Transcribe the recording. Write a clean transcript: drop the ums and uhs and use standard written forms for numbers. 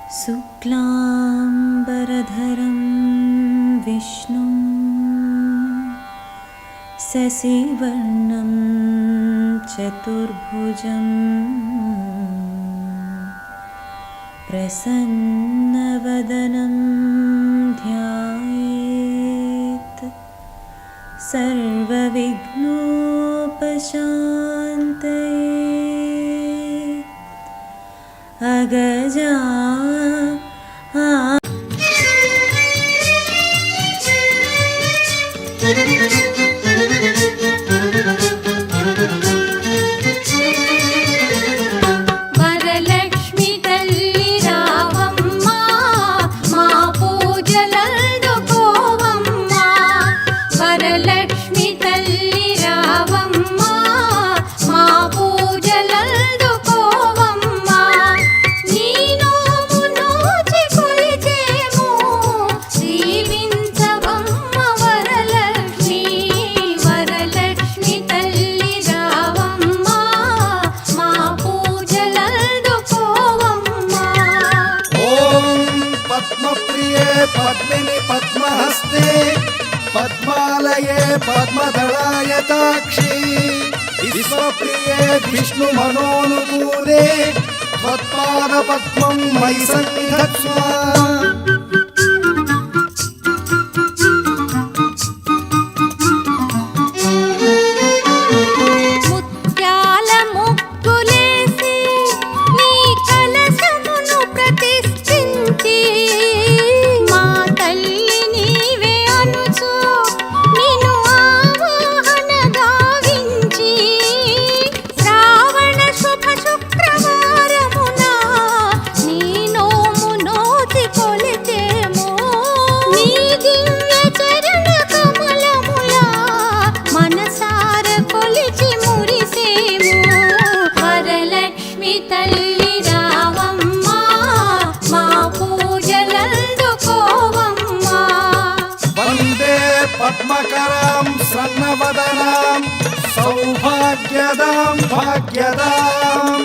शुक्लाम्बरधरं विष्णुं शशिवर्णं चतुर्भुजं प्रसन्नवदनं ध्यायेत् सर्वविघ्नोपशान्तये। अगजा వరలక్ష్మి తల్లి రావమ్మా, మా పూజలందుకోవమ్మా. వరలక్ష్మి తల్లి రావమ్మా, మా పూజలందుకోవమ్మా. నీ నోము నోచి కొలిచేము, దీవించవమ్మ వరలక్ష్మి. వరలక్ష్మి తల్లి రావమ్మా, మా పూజలందుకోవమ్మా. ఓం పద్మప్రియే పద్మిని పద్మహస్తే పద్మాలయే పద్మదళాయతాక్షి విశ్వప్రియే విష్ణు మనోనుకూలే త్వత్పాద పద్మం మయి సన్నిధత్స్వ. ముత్యాల ముగ్గులేసి నీ కలశమును ప్రతిష్ఠించి, మా తల్లి నీవే అనుచు నిన్ను ఆవాహన గావించి, శ్రావణ శుభ శుక్రవారమున నీ నోము నోచి కొలిచేము. నీ దివ్య చరణ కమలముల మనసార కొలిచి మురిసేము. వరలక్ష్మి తల్లి రావమ్మా, మా పూజలందుకోవమ్మా. వందే పద్మకరాం సన్నవదనాం సౌభాగ్యదాం భాగ్యదాం.